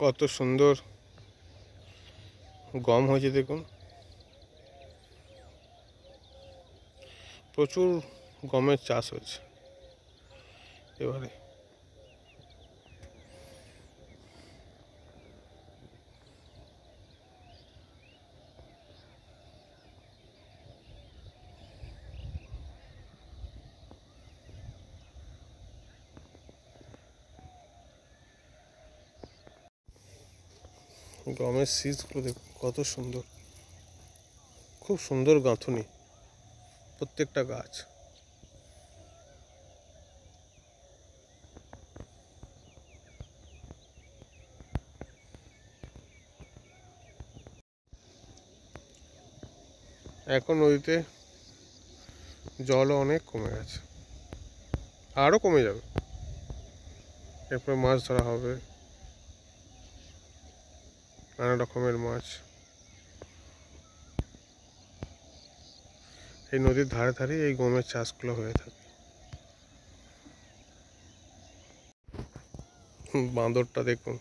কত সুন্দর গম হয়েছে দেখুন, প্রচুর গমের চাষ হয়েছে এবারে। গমের শীষগুলো দেখুন কত সুন্দর, খুব সুন্দর গাঁথুনি প্রত্যেকটা গাছ। এখন নদীতে জলও অনেক কমে গেছে, আরও কমে যাবে। এরপরে মাছ ধরা হবে, নানা রকমের মাছ। এই নদীর ধারে ধারে এই গমের চাষগুলো হয়ে থাকে। বাঁদরটা দেখুন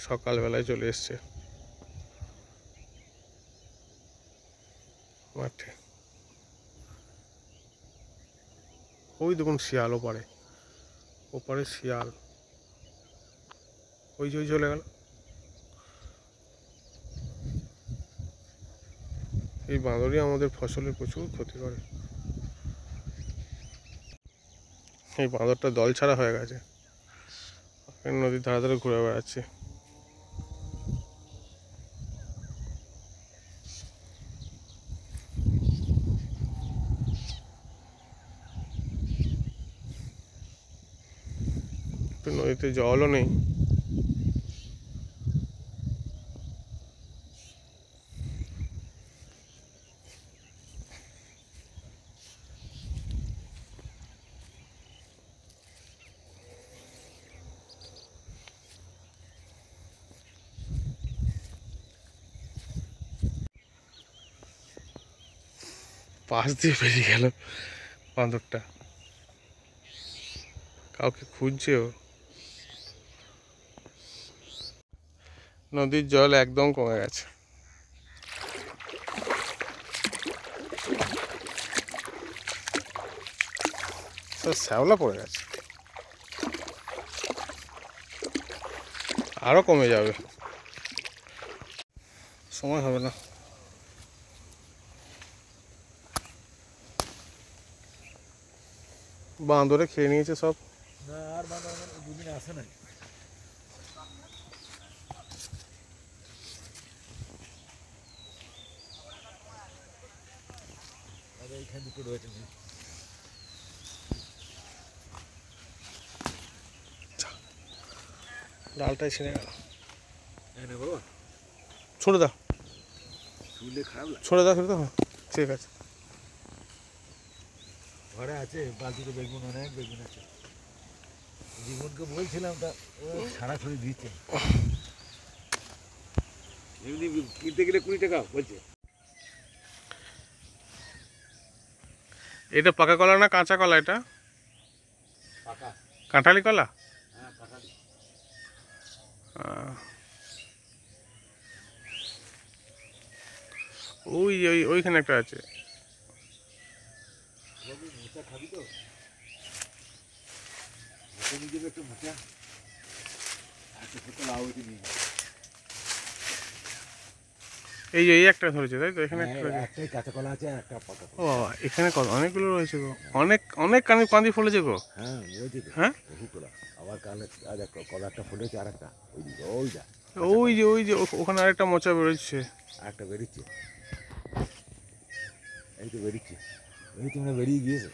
সকালবেলায় চলে এসছে মাঠে। ওই দেখুন শিয়াল, ওপারে শিয়াল, ওই যে চলে গেল। এই বাঁদরই আমাদের ফসলের প্রচুর ক্ষতি করে। এই বাঁদরটা দল ছাড়া হয়ে গেছে, নদীর ধারে ধারে ঘুরে বেড়াচ্ছে। নদীতে জলও নেই। পাশ দিয়ে বেরিয়ে গেল বাঁদরটা, কাউকে খুঁজছে ও। নদীর জল একদম কমে গেছে। সব শ্যাওলা পড়ে গেছে, আরও কমে যাবে, সময় হবে না। বাঁদরে খেয়ে নিয়েছে সব। আর বাঁদর দুদিন আসে না। আর এইখানে দুটো রয়েছে, ডালটাই ছিঁড়ে গেল। বাবা ছুঁড়ে দাও, শুনলে খারাপ লাগে। ছুঁড়ে দাও, ছুঁড়ে দাও, ঠিক আছে। ঘরে আছে বালতিতে বেগুন, অনেক বেগুন আছে। জীবনকে বলছিলাম তা ছাড়াছড়ি দিচ্ছে। এমনি কিনতে গেলে 20 টাকা বলছে। এটা পাকা কলা না কাঁচা কলা? এটা পাকা কাঁঠালি কলা। হ্যাঁ কাঁঠালি। ওই ওই ওইখানে একটা আছে। মোচা খাবি তো? নিয়ে যাবে একটু মোচা, লাউ নিয়ে যাবে। এই যে এই একটা ধরেছে, তাই তো? এখানে একটাই কাঁচা কলা আছে আর একটা পাকা ও এখানে কত অনেকগুলো রয়েছে গো, অনেক অনেক কাঁদি ফলেছে গো। হ্যাঁ বলছি তো, হ্যাঁ বহু কলা। আবার কাল আজ কলা একটা ফুলেছে, আর একটা ওই যা ওই যে ওখানে আরেকটা মোচা বেরোচ্ছে, একটা বেরিয়েছে, এই তো বেরিয়েছে, এই তো বেরিয়ে গিয়েছে।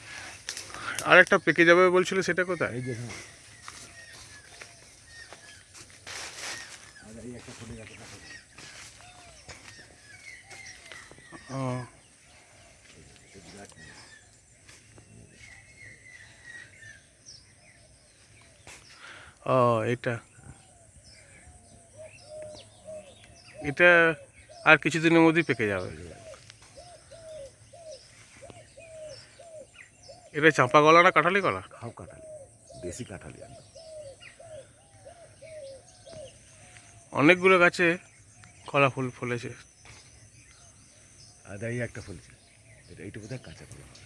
আরেকটা পেকে যাবে বলছিল, সেটা কোথায়? এই যে এই একটা ফুলে গেছে। ও এটা এটা আর কিছুদিনের মধ্যেই পেকে যাবে। এটা চাঁপা কলা না কাঁঠালি কলা? খাও কাঁঠালি, দেশি কাঁঠালি একদম। অনেকগুলো গাছে কলা ফুল ফলেছে। আর এই একটা ফলছে, এইটা বোধহয় কাঁচা কলা হবে।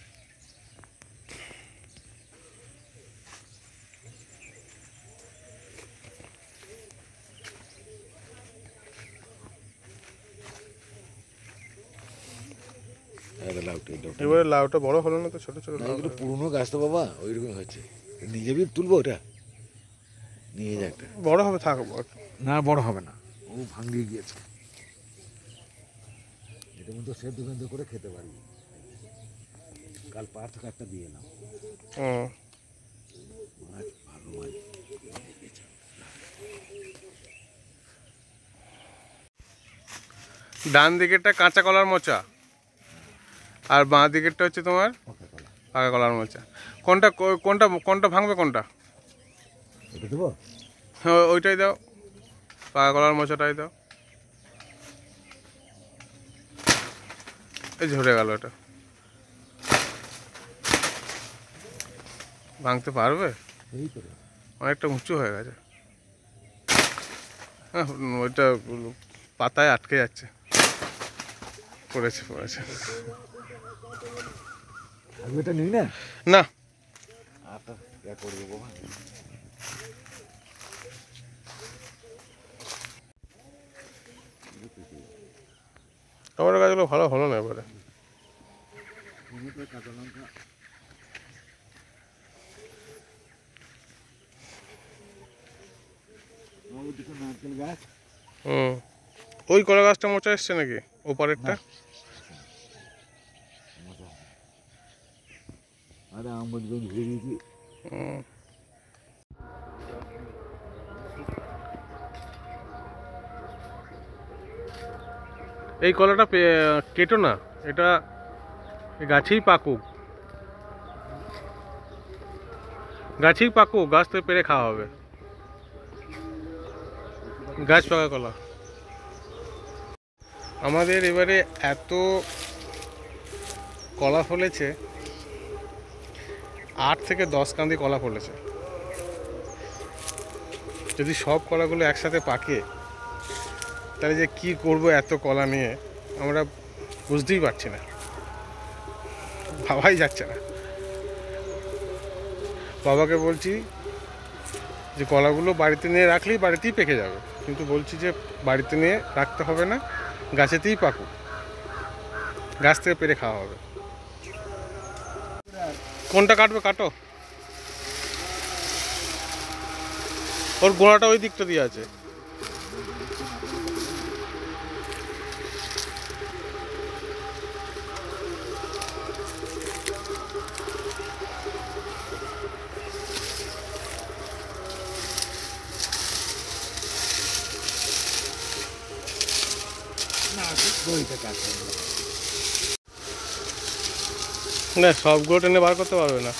এবারে লাউটা বড় হলো না তো, ছোট ছোট লাউ। এগুলো পুরনো গাছ তো বাবা, ওইরকম হচ্ছে। নিয়ে যাবি, তুলবো ওটা, নিয়ে যা একটা। বড় হবে, থাক। না বড় হবে না, ও ভাঙিয়ে গিয়েছে। এটা মতো সেদ্ধ ফেদ্ধ করে খেতে পারবি। কাল পার থেকে একটা দিয়ে এলাম, মাছ ভালো মাছ। ডান দিকেরটা কাঁচা কলার মোচা, আর বাঁ দিকেরটা হচ্ছে তোমার পাকা কলার মোচা। কোনটা কোনটা কোনটা ভাঙবে কোনটা? এটা দেবো, হ্যাঁ ওইটাই দাও, পাকা কলার মোচাটাই দাও। এই ঝরে গেল, এটা ভাঙতে পারবে? এই তো অনেকটা উঁচু হয়ে গেছে। হ্যাঁ, ওইটা পাতায় আটকে যাচ্ছে। পড়েছে পড়েছে। এটা নিই না, না আটা ইয়া করবো বাবা। টমেটো গাছগুলো ভালো হলো না এবারে। কাঁচা লঙ্কা, নারকেল গাছ। ওই কলা গাছটা মোচা এসছে নাকি ওপারেরটা? আরে আম্বুজ ঘুরে দিয়েছি। এই কলাটা কেটো না, এটা গাছেই পাকুক, গাছেই পাকুক, গাছ থেকে পেরে খাওয়া হবে। গাছ পাকা কলা। আমাদের এবারে এত কলা ফলেছে, 8 থেকে 10 কাঁদি কলা ফলেছে। যদি সব কলাগুলো একসাথে পাকে তাহলে যে কি করব এত কলা নিয়ে আমরা বুঝতেই পারছি না, ভাবাই যাচ্ছে না। বাবাকে বলছি যে কলাগুলো বাড়িতে নিয়ে রাখলেই বাড়িতেই পেকে যাবে, কিন্তু বলছি যে বাড়িতে নিয়ে রাখতে হবে না, গাছেতেই পাকুক, গাছ থেকে পেরে খাওয়া হবে। কোনটা কাটবে কাটো, ওর গোড়াটা ওই দিকটা দিয়ে আছে। না সবগুলো টেনে বার করতে পারবে না,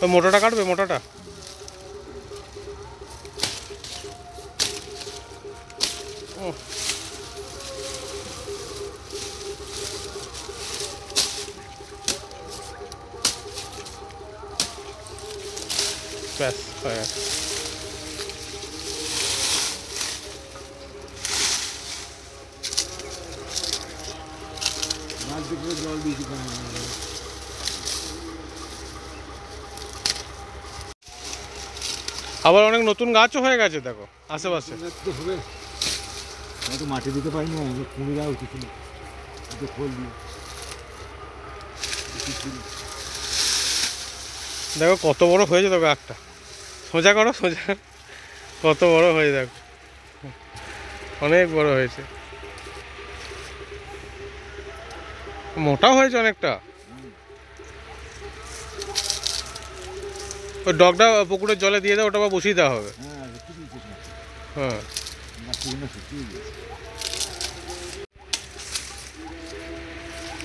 ওই মোটাটা কাটবে, মোটাটা। ব্যাস হয়ে গেছে। জল দিয়েছি, আবার অনেক নতুন গাছও হয়ে গেছে দেখো আশেপাশে। তো মাটি দিতে পারিনি, কুড়ি দেওয়া উচিত ছিল, খোল দিয়ে। দেখো কত বড় হয়েছে দেখো, একটা সোজা করো, সোজা কত বড় হয়ে, দেখো অনেক বড় হয়েছে, মোটাও হয়েছে অনেকটা। ওই ডগটা পুকুরের জলে দিয়ে দাও, ওটা আবার বসিয়ে দেওয়া হবে। হ্যাঁ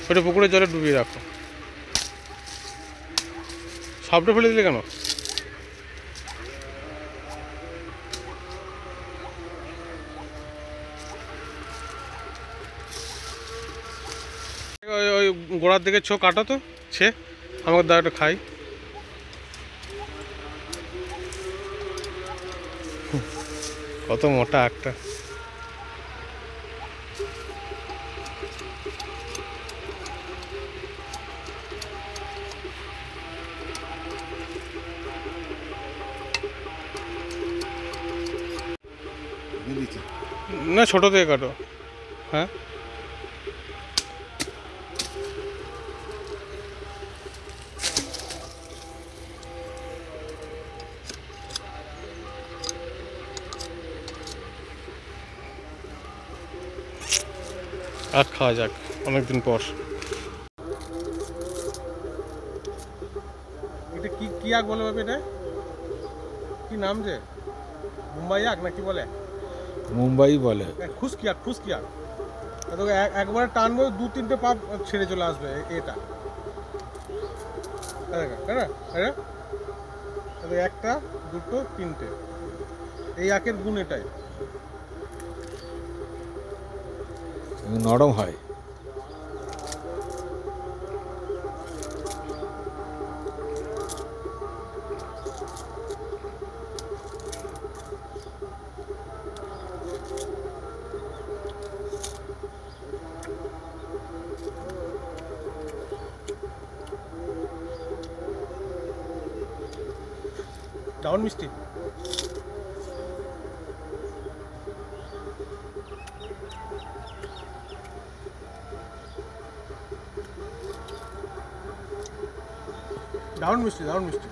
ওটা পুকুরের জলে ডুবিয়ে রাখো। সবটা ফেলে দিলে কেন? ওই গোড়ার দিকে ছো কাটো তো, ছে আমাকে দাও একটা খাই। কত মোটা একটা। দিয়ে দিচ্ছি। না ছোটো থেকে কাটো। হ্যাঁ আর খাওয়া যাক অনেকদিন পর। এটা কি কি আগ বলে বাবা? এটা কি নাম যে মুম্বাই আগ না কি বলে? মুম্বাই বলে। খুশকি আগ, খুশকি আগ। তোকে একবার টানবো 2-3টে পাপ ছেড়ে চলে আসবে এটা। একটা, দুটো, তিনটে, এই আখের গুণ এটাই। নরম হয়। দারুণ মিষ্টি। দারুণ মিষ্টি, দারুণ মিষ্টি।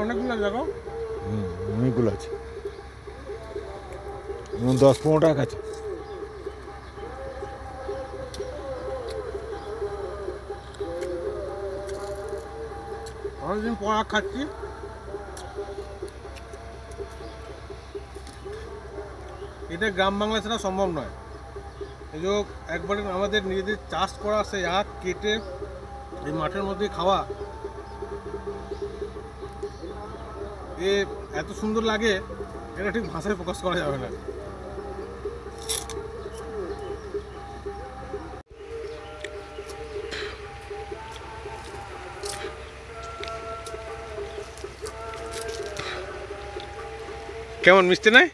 অনেকগুলো আছে দেখো। অনেকগুলো আছে, 10-15 টাকা আছে। অনেকদিন পর আখ খাচ্ছি। এটা গ্রাম বাংলা ছাড়া সম্ভব নয়। এই যে একবারে আমাদের নিজেদের চাষ করা সেই আখ কেটে এই মাঠের মধ্যে খাওয়া, এ এত সুন্দর লাগে, এটা ঠিক ভাষায় প্রকাশ করা যাবে না। কেমন মিষ্টি নাই?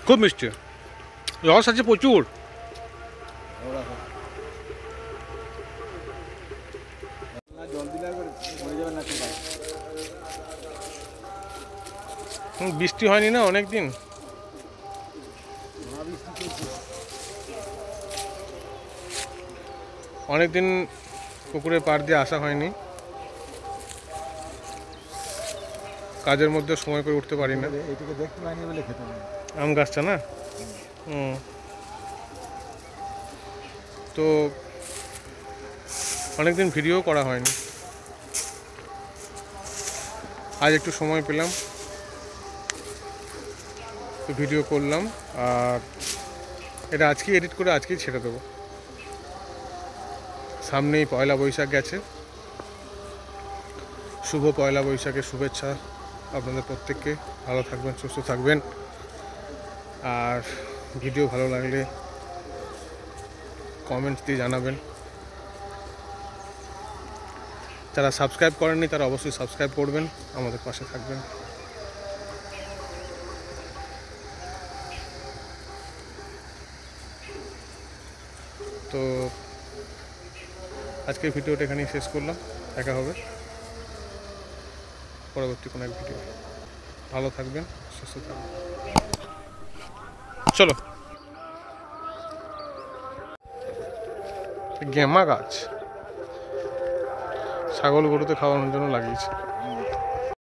খুব মিষ্টি, রস আছে প্রচুর। বৃষ্টি হয়নি না অনেকদিন। অনেকদিন পুকুরের পাড় দিয়ে আসা হয়নি, কাজের মধ্যে সময় করে উঠতে পারি না। এটাকে দেখতে পাইনি বলে খেতে পারি। আম গাছটা না, তো অনেকদিন ভিডিও করা হয়নি। আজ একটু সময় পেলাম তো ভিডিও করলাম, আর এটা আজকেই এডিট করে আজকেই ছেড়ে দেবো। সামনেই পয়লা বৈশাখ গেছে, শুভ পয়লা বৈশাখের শুভেচ্ছা আপনাদের প্রত্যেককে। ভালো থাকবেন, সুস্থ থাকবেন, আর ভিডিও ভালো লাগলে কমেন্টস দিয়ে জানাবেন। যারা সাবস্ক্রাইব করেননি তারা অবশ্যই সাবস্ক্রাইব করবেন, আমাদের পাশে থাকবেন। তো আজকের ভিডিওটা এখানেই শেষ করলাম। দেখা হবে পরবর্তী কোনো এক ভিডিও। ভালো থাকবেন, সুস্থ থাকবেন। চলো, গেমা গাছ ছাগল গরুতে খাওয়ানোর জন্য লাগিয়েছে।